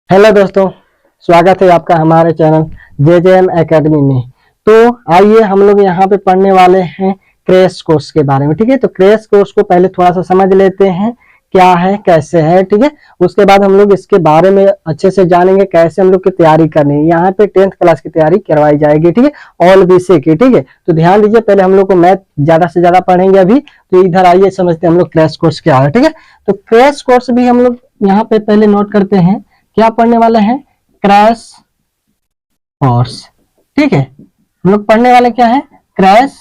Hello दोस्तों, स्वागत है आपका हमारे चैनल JJM एकेडमी में। तो आइए हम लोग यहाँ पे पढ़ने वाले हैं क्रैश कोर्स के बारे में। ठीक है, तो क्रैश कोर्स को पहले थोड़ा सा समझ लेते हैं, क्या है कैसे है। ठीक है, उसके बाद हम लोग इसके बारे में अच्छे से जानेंगे, कैसे हम लोग की तैयारी करनी है। यहाँ पे 10th क्लास की तैयारी करवाई जाएगी। ठीक है, ऑल विषय की। ठीक है, तो ध्यान दीजिए, पहले हम लोग को मैथ ज्यादा से ज्यादा पढ़ेंगे अभी। तो इधर आइए समझते हैं हम लोग क्रैश कोर्स क्या है। ठीक है, तो क्रैश कोर्स भी हम लोग यहाँ पे पहले नोट करते हैं, क्या पढ़ने वाले हैं, क्रैश कोर्स। ठीक है, हम लोग पढ़ने वाले क्या है, क्रैश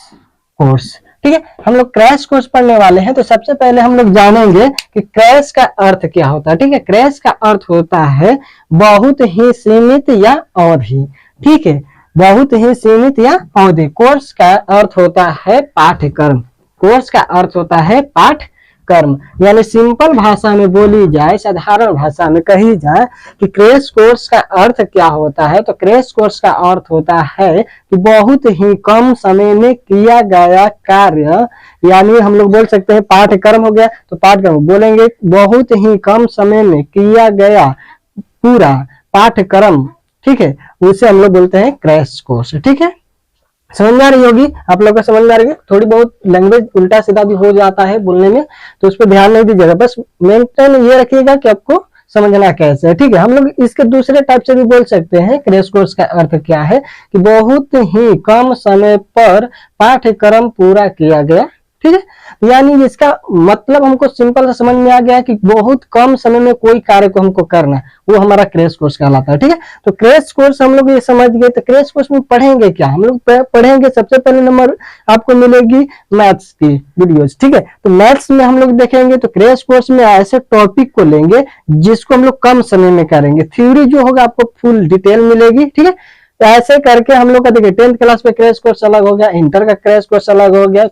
कोर्स। ठीक है, हम लोग क्रैश कोर्स पढ़ने वाले हैं। तो सबसे पहले हम लोग जानेंगे कि क्रैश का अर्थ क्या होता है। ठीक है, क्रैश का अर्थ होता है बहुत ही सीमित या अवधि। ठीक है, बहुत ही सीमित या अवधि। कोर्स का अर्थ होता है पाठ्यक्रम। कोर्स का अर्थ होता है पाठ कर्म, यानी सिंपल भाषा में बोली जाए, साधारण भाषा में कही जाए कि क्रैश कोर्स का अर्थ क्या होता है। तो क्रैश कोर्स का अर्थ होता है कि बहुत ही कम समय में किया गया कार्य, यानी हम लोग बोल सकते हैं पाठ्यक्रम हो गया, तो पाठ्यक्रम बोलेंगे बहुत ही कम समय में किया गया पूरा पाठ्यक्रम। ठीक है, उसे हम लोग बोलते हैं क्रैश कोर्स। ठीक है, समझ में आ रही होगी आप लोग को, समझ में आ रही है। थोड़ी बहुत लैंग्वेज उल्टा सीधा भी हो जाता है बोलने में, तो उस पर ध्यान नहीं दीजिएगा, बस मेंटेन ये रखिएगा कि आपको समझना कैसे है। ठीक है, हम लोग इसके दूसरे टाइप से भी बोल सकते हैं, क्रैश कोर्स का अर्थ क्या है कि बहुत ही कम समय पर पाठ्यक्रम पूरा किया गया। ठीक है, यानी इसका मतलब हमको सिंपल से समझ में आ गया कि बहुत कम समय में कोई कार्य को हमको करना, वो हमारा क्रैश कोर्स कहलाता है। ठीक है, तो क्रैश कोर्स हम लोग ये समझ गए। तो क्रैश कोर्स में पढ़ेंगे क्या, हम लोग पढ़ेंगे सबसे पहले नंबर आपको मिलेगी मैथ्स की वीडियोस। ठीक है, तो मैथ्स में हम लोग देखेंगे, तो क्रैश कोर्स में ऐसे टॉपिक को लेंगे जिसको हम लोग कम समय में करेंगे। थ्योरी जो होगा आपको फुल डिटेल मिलेगी। ठीक है, तो ऐसे करके हम लोग का देखिए 10th क्लास में क्रैश कोर्स अलग हो गया, इंटर का क्रैश कोर्स अलग हो गया,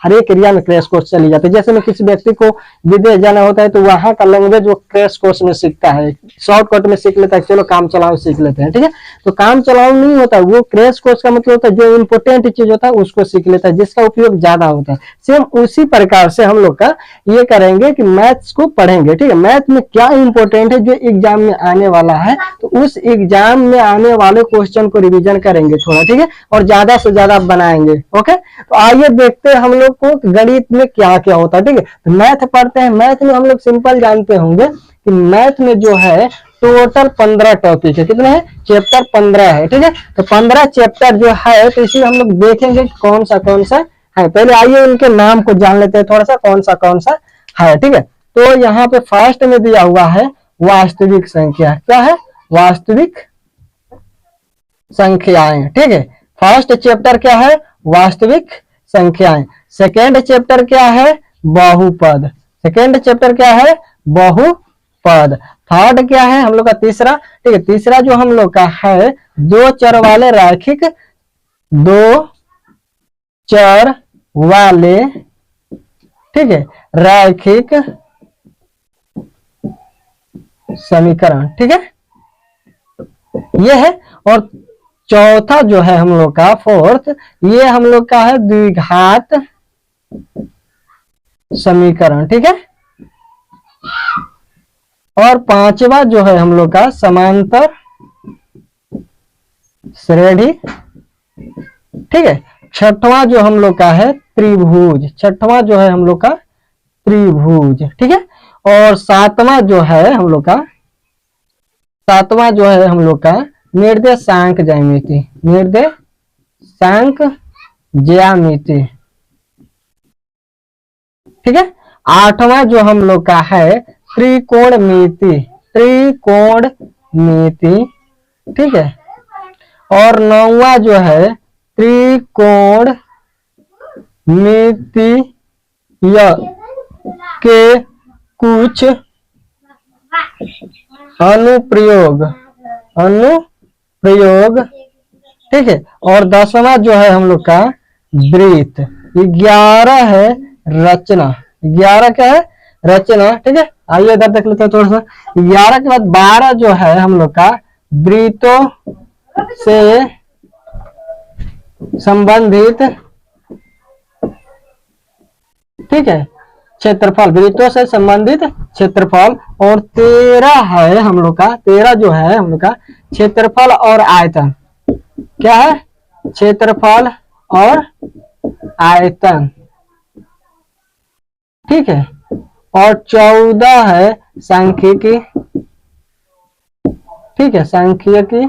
हर एक एरिया में क्रैश कोर्स चली जाती है। जैसे में किसी व्यक्ति को विदेश जाना होता है तो वहां का लैंग्वेज वो क्रैश कोर्स में सीखता है, शॉर्टकट में सीख लेता है, चलो काम चलाओ सीख लेते हैं। ठीक है, तो काम चलाओ नहीं होता, वो क्रैश कोर्स का मतलब होता है जो इंपोर्टेंट चीज होता है उसको सीख लेता है, जिसका उपयोग ज्यादा होता है। सेम उसी प्रकार से हम लोग का ये करेंगे कि मैथ्स को पढ़ेंगे। ठीक है, मैथ में क्या इंपोर्टेंट है जो एग्जाम में आने वाला है, तो उस एग्जाम में आने वाले क्वेश्चन को रिविजन करेंगे थोड़ा। ठीक है, और ज्यादा से ज्यादा बनाएंगे। ओके, तो आइए देखते हैं हम लोग को गणित में क्या क्या होता है। ठीक है, तो मैथ पढ़ते हैं। मैथ में हम लोग सिंपल जानते होंगे कि मैथ में जो है टोटल 15 टॉपिक है। कितने हैं, चैप्टर 15 है। ठीक है, तो 15 चैप्टर जो है, तो इसमें हम लोग देखेंगे कौन सा है। पहले आइए इनके नाम को जान लेते हैं थोड़ा सा, कौन सा है। ठीक है, तो यहाँ पे फर्स्ट में दिया हुआ है वास्तविक संख्या। क्या है, वास्तविक संख्याएं। ठीक है, फर्स्ट चैप्टर क्या है, वास्तविक संख्याएं। सेकेंड चैप्टर क्या है, बहुपद। सेकेंड चैप्टर क्या है, बहुपद। थर्ड क्या है हम लोग का, तीसरा। ठीक है, तीसरा जो हम लोग का है दो चर वाले रैखिक, दो चर वाले, ठीक है, रैखिक समीकरण। ठीक है, ये है। और चौथा जो है हम लोग का, फोर्थ, ये हम लोग का है द्विघात समीकरण। ठीक है, और पांचवा जो है हम लोग का समांतर श्रेणी। ठीक है, छठवां जो हम लोग का है त्रिभुज। छठवां जो है हम लोग का त्रिभुज। ठीक है, और सातवां जो है हम लोग का, सातवां जो है हम लोग का निर्देशांक ज्यामिति। निर्देशांक ज्यामिति। ठीक है, आठवां जो हम लोग का है त्रिकोणमिति। त्रिकोणमिति। ठीक है, और नौवां जो है त्रिकोण मिति के कुछ अनुप्रयोग। ठीक है, और 10वां जो है हम लोग का वृत्त। 11 है रचना। 11 क्या है, रचना। ठीक है, आइए इधर देख लेते हैं थोड़ा सा। 11 के बाद 12 जो है हम लोग का वृत्तों से संबंधित। ठीक है, क्षेत्रफल, वृत्तों से संबंधित क्षेत्रफल, और 13 है हम लोग का, 13 जो है हम लोग का क्षेत्रफल और आयतन। क्या है? क्षेत्रफल और आयतन, ठीक है। और 14 है सांख्यिकी, ठीक है, सांख्यिकी।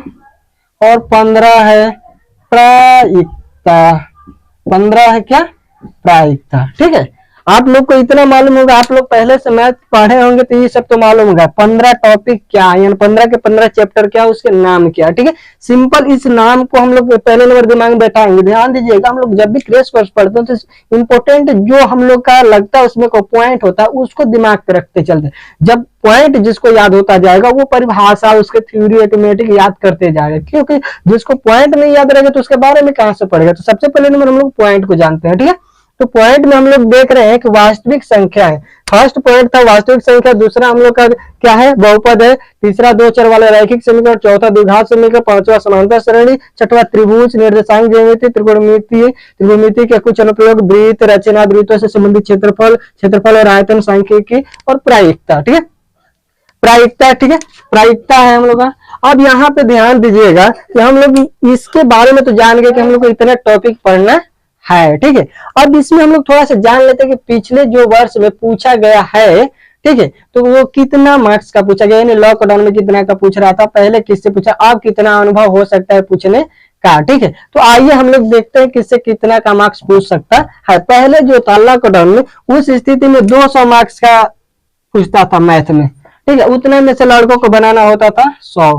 और 15 है प्रायिकता, 15 है क्या? प्रायिकता, ठीक है। आप लोग को इतना मालूम होगा, आप लोग पहले से मैथ पढ़े होंगे तो ये सब तो मालूम होगा। 15 टॉपिक क्या है, यानी 15 के 15 चैप्टर क्या, उसके नाम क्या, ठीक है। सिंपल इस नाम को हम लोग पहले नंबर दिमाग में बैठाएंगे। ध्यान दीजिएगा, हम लोग जब भी क्रैश कोर्स पढ़ते हैं तो इंपॉर्टेंट जो हम लोग का लगता है उसमें को पॉइंट होता है उसको दिमाग पे रखते चलते। जब पॉइंट जिसको याद होता जाएगा वो परिभाषा, उसके थ्योरी ऑटोमेटिक याद करते जाएगा, क्योंकि जिसको पॉइंट नहीं याद रहेगा तो उसके बारे में कहां से पढ़ेगा। तो सबसे पहले नंबर हम लोग पॉइंट को जानते हैं, ठीक है। तो पॉइंट में हम लोग देख रहे हैं कि वास्तविक संख्या है। फर्स्ट पॉइंट था वास्तविक संख्या, दूसरा हम लोग का क्या है? बहुपद है, तीसरा दो चर वाले रैखिक समीकरण, चौथा द्विघात समीकरण, पांचवा समांतर श्रेणी, छठवां त्रिभुज, निर्देशांक ज्यामिति, त्रिकोणमिति के कुछ अनुप्रयोग, वृत्त रचना, वृत्तों से संबंधित क्षेत्रफल, क्षेत्रफल और आयतन, सांख्यिकी और प्रायिकता, ठीक है। प्रायिकता, ठीक है, प्रायिकता है हम लोग का। अब यहाँ पे ध्यान दीजिएगा कि हम लोग इसके बारे में तो जान गए कि हम लोग को इतना टॉपिक पढ़ना है, ठीक है। अब इसमें हम लोग थोड़ा सा जान लेते हैं कि पिछले जो वर्ष में पूछा गया है, ठीक है, तो वो कितना मार्क्स का पूछा गया, यानी लॉकडाउन में कितना का पूछ रहा था, पहले किससे पूछा, अब कितना अनुभव हो सकता है पूछने का, ठीक है। तो आइए हम लोग देखते हैं किससे कितना का मार्क्स पूछ सकता है। पहले जो था लॉकडाउन में, उस स्थिति में 200 मार्क्स का पूछता था मैथ में, ठीक है। उतने में से लड़कों को बनाना होता था 100,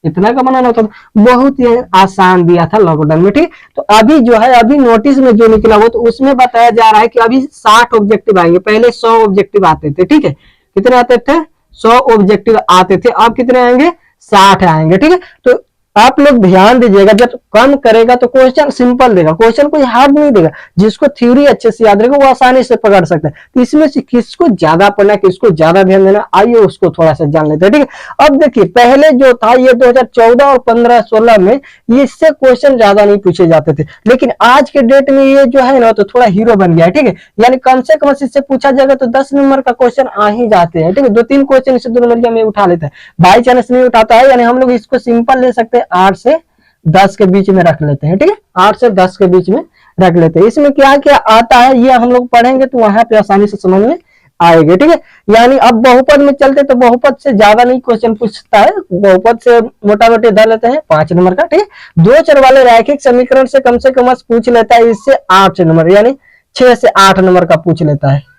इतना का बनाना होता था। बहुत ही आसान दिया था लॉकडाउन में, ठीक। तो अभी जो है, अभी नोटिस में जो निकला वो, तो उसमें बताया जा रहा है कि अभी 60 ऑब्जेक्टिव आएंगे। पहले 100 ऑब्जेक्टिव आते थे, ठीक है। कितने आते थे? 100 ऑब्जेक्टिव आते थे। अब कितने आएंगे? 60 आएंगे, ठीक है। तो आप लोग ध्यान दीजिएगा, जब कम करेगा तो क्वेश्चन सिंपल देगा, क्वेश्चन कोई हार्ड नहीं देगा। जिसको थ्योरी अच्छे से याद रहेगा वो आसानी से पकड़ सकता है। तो इसमें से किसको ज्यादा पढ़ना, किसको ज्यादा ध्यान देना, आइए उसको थोड़ा सा जान लेते हैं, ठीक है। अब देखिए, पहले जो था ये 2014 और 15-16 में इससे क्वेश्चन ज्यादा नहीं पूछे जाते थे, लेकिन आज के डेट में ये जो है ना तो थोड़ा हीरो बन गया है, ठीक है। यानी कम से कम इससे पूछा जाएगा तो 10 नंबर का क्वेश्चन आ ही जाते हैं, ठीक है। 2-3 क्वेश्चन इससे 2 नंबर में उठा लेता है, बाई चांस नहीं उठाता है, यानी हम लोग इसको सिंपल ले सकते हैं, 8 से 10 के बीच में रख लेते हैं, ठीक है। 8 से 10 के बीच में रख लेते हैं। इसमें क्या क्या आता है ये हम लोग पढ़ेंगे तो वहां पे आसानी से समझ में आएंगे, ठीक है। यानी अब बहुपद में चलते तो बहुपद से ज्यादा नहीं क्वेश्चन पूछता है, बहुपद से मोटा मोटी धर लेते हैं 5 नंबर का, ठीक है। दो चर वाले रैखिक समीकरण से कम पूछ लेता है, इससे 8 नंबर, यानी 6 से 8 नंबर का पूछ लेता है,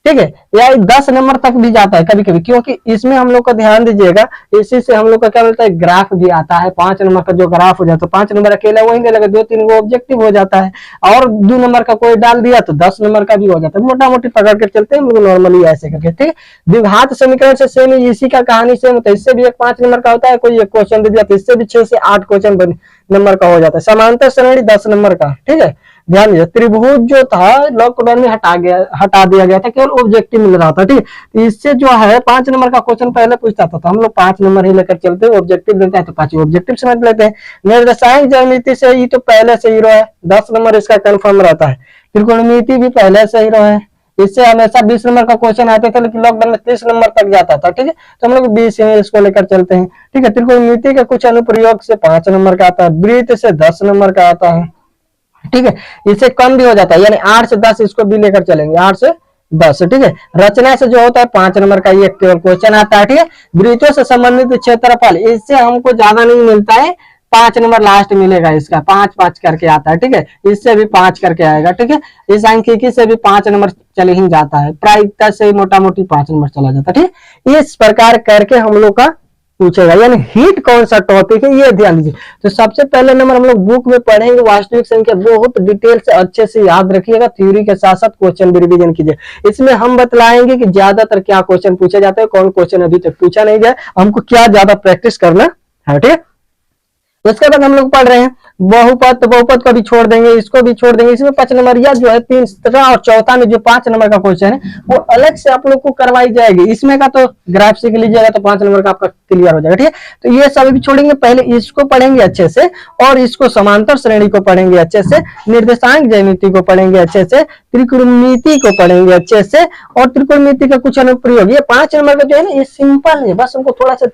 ठीक है। या 10 नंबर तक भी जाता है कभी कभी, क्योंकि इसमें हम लोग का ध्यान दीजिएगा, इसी से हम लोग का क्या मिलता है? ग्राफ भी आता है। 5 नंबर का जो ग्राफ हो जाता है, 5 नंबर अकेला वही नहीं लगे, 2-3 वो ऑब्जेक्टिव हो जाता है, और 2 नंबर का कोई डाल दिया तो 10 नंबर का भी हो जाता है। मोटा मोटी पकड़ के चलते हैं हम लोग नॉर्मली ऐसे करके, ठीक है। द्विघात समीकरण से सेम इसी का कहानी सेम होता है, इससे भी एक 5 नंबर का होता है, कोई एक क्वेश्चन दे दिया तो इससे भी 6 से 8 क्वेश्चन नंबर का हो जाता है। समांतर श्रेणी 10 नंबर का, ठीक है। ध्यान दीजिए, त्रिभुज जो था लॉकडाउन में हटा दिया गया था, केवल ऑब्जेक्टिव मिल रहा था, ठीक है। इससे जो है 5 नंबर का क्वेश्चन पहले पूछता था, तो हम लोग 5 नंबर ही लेकर चलते हैं, ऑब्जेक्टिव देता है तो 5 ऑब्जेक्टिव समझ लेते हैं। निर्देशांक ज्यामिति से ही तो पहले से हीरो है, 10 नंबर इसका कंफर्म रहता है। त्रिकोणमिति भी पहले से हीरो है, इससे हमेशा 20 नंबर का क्वेश्चन आते थे, लेकिन लॉकडाउन में 30 नंबर तक जाता था, ठीक है। तो हम लोग 20 में इसको लेकर चलते हैं, ठीक है। त्रिकोणमिति के कुछ अनुप्रयोग से 5 नंबर का आता है, वृत्त से 10 नंबर का आता है, ठीक है। इससे कम भी हो जाता है, यानी 8 से 10 इसको भी लेकर चलेंगे, 8 से 10, ठीक है। रचना से जो होता है 5 नंबर का ये केवल क्वेश्चन आता है, ठीक है। वृत्तों से संबंधित क्षेत्रफल, इससे हमको ज्यादा नहीं मिलता है, 5 नंबर लास्ट मिलेगा इसका, 5-5 करके आता है, ठीक है। इससे भी 5 करके आएगा, ठीक है। इस सांख्यिकी से भी 5 नंबर चले ही जाता है, प्रायिकता से मोटा मोटी 5 नंबर चला जाता है, ठीक है। इस प्रकार करके हम लोग का पूछेगा, यानी हिट कौन सा टॉपिक है ये ध्यान दीजिए। तो सबसे पहले नंबर हम लोग बुक में पढ़ेंगे वास्तविक संख्या, बहुत डिटेल से अच्छे से याद रखिएगा, थ्योरी के साथ साथ क्वेश्चन भी रिवीजन कीजिए। इसमें हम बतलाएंगे कि ज्यादातर क्या क्वेश्चन पूछे जाते हैं, कौन क्वेश्चन अभी तक पूछा नहीं गया, हमको क्या ज्यादा प्रैक्टिस करना है, ठीक है। उसके बाद हम लोग पढ़ रहे हैं बहुपद, तो बहुपद को भी छोड़ देंगे, इसको भी छोड़ देंगे। इसमें 5 नंबर या जो है तीसरा और चौथा में जो 5 नंबर का क्वेश्चन है वो अलग से आप लोग को करवाई जाएगी। इसमें का तो ग्राफ सीख लीजिएगा तो 5 नंबर का आपका क्लियर हो जाएगा, ठीक है। तो ये सब भी छोड़ेंगे, पहले इसको पढ़ेंगे अच्छे से, और इसको समांतर श्रेणी को पढ़ेंगे अच्छे से, निर्देशांक ज्यामिति को पढ़ेंगे अच्छे से, त्रिकोणमिति को पढ़ेंगे अच्छे से, और त्रिकोणमिति का कुछ अनुप्रयोग। ये 5 नंबर का जो है ना ये सिंपल है, बस हमको थोड़ा सा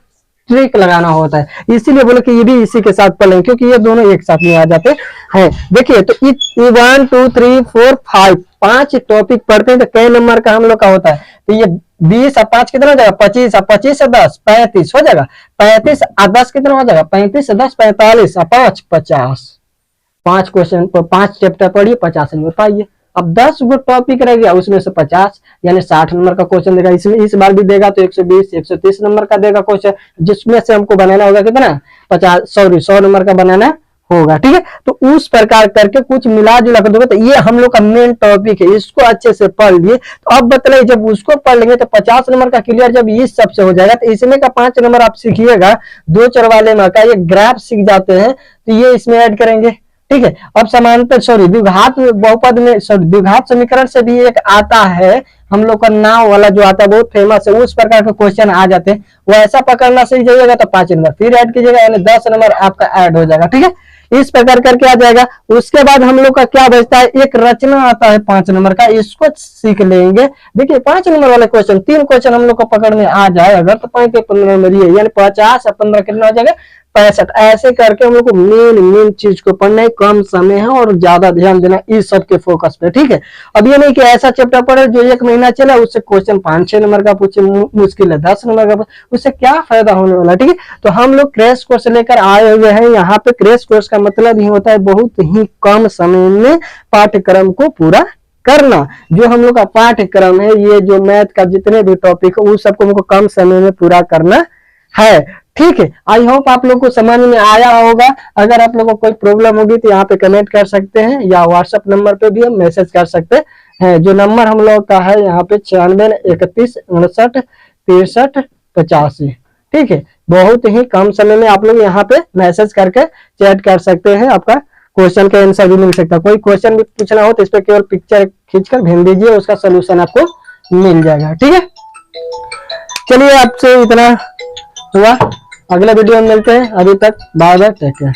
ट्रिक लगाना होता है, इसीलिए बोले कि ये भी इसी के साथ पढ़ेंगे क्योंकि ये दोनों एक साथ में आ जाते हैं। देखिए तो 1 2 3 4 5 5 टॉपिक पढ़ते हैं तो कई नंबर का हम लोग का होता है। तो ये 20 और 5 कितना हो जाएगा 25, और 25 से 10 35 हो जाएगा, 35 और 10 कितना हो जाएगा 35 से 10 45, और 5 50। 5 क्वेश्चन पर 5 चैप्टर पढ़िए, 50 नंबर पाइए। अब 10 गो टॉपिक रह गया, उसमें से 50 यानी 60 नंबर का क्वेश्चन देगा। इसमें इस बार भी देगा तो 120 130 नंबर का देगा क्वेश्चन, जिसमें से हमको बनाना होगा कितना 100 नंबर का बनाना होगा, ठीक है। तो उस प्रकार करके कुछ मिला जुला कर दोगे तो ये हम लोग का मेन टॉपिक है, इसको अच्छे से पढ़ लिए। तो अब बतलाइए जब उसको पढ़ लेंगे तो 50 नंबर का क्लियर जब इस सबसे हो जाएगा तो इसमें का 5 नंबर आप सीखिएगा, 2 4 वाले में का ये ग्राफ सीख जाते हैं तो ये इसमें ऐड करेंगे, ठीक है। अब समांतर द्विघात बहुपद में द्विघात समीकरण से भी एक आता है हम लोग का नाव वाला जो आता है, बहुत फेमस है, उस प्रकार के क्वेश्चन आ जाते हैं, वैसा पकड़ना सीख जाइएगा तो 5 नंबर फिर ऐड कीजिएगा, यानी 10 नंबर आपका ऐड हो जाएगा, ठीक है। इस प्रकार करके आ जाएगा। उसके बाद हम लोग का क्या बचता है, एक रचना आता है 5 नंबर का, इसको सीख लेंगे। देखिए 5 नंबर वाले क्वेश्चन 3 क्वेश्चन हम लोग को पकड़ में आ जाए अगर तो 5 के 15 नंबर ये, यानी 50 और 15 कितना हो जाएगा 65। ऐसे करके हम लोग को मेन चीज को पढ़ना है, कम समय है और ज्यादा ध्यान देना इस सब के फोकस पे, ठीक है। अब ये नहीं कि ऐसा चैप्टर पढ़े जो 1 महीना चला उससे क्वेश्चन 5-6 नंबर का पूछे, मुश्किल है 10 नंबर का, उससे क्या फायदा होने वाला, ठीक है। तो हम लोग क्रैश कोर्स लेकर आए हुए हैं यहाँ पे। क्रैश कोर्स का मतलब ही होता है बहुत ही कम समय में पाठ्यक्रम को पूरा करना। जो हम लोग का पाठ्यक्रम है, ये जो मैथ का जितने भी टॉपिक है उस सबको हमको कम समय में पूरा करना है, ठीक है। आई होप आप लोग को समझ में आया होगा। अगर आप लोगों को कोई प्रॉब्लम होगी तो यहाँ पे कमेंट कर सकते हैं या व्हाट्सएप नंबर पे भी हम मैसेज कर सकते हैं। जो नंबर हम लोग का है यहाँ पे 96 31 59 63 85, ठीक है। बहुत ही कम समय में आप लोग यहाँ पे मैसेज करके चैट कर सकते हैं, आपका क्वेश्चन का आंसर भी मिल सकता है। कोई क्वेश्चन भी पूछना हो तो इस पर केवल पिक्चर खींचकर भेज दीजिए, उसका सोल्यूशन आपको मिल जाएगा, ठीक है। चलिए आपसे इतना हुआ, अगले वीडियो में मिलते हैं। अभी तक बाय बाय, टेक केयर।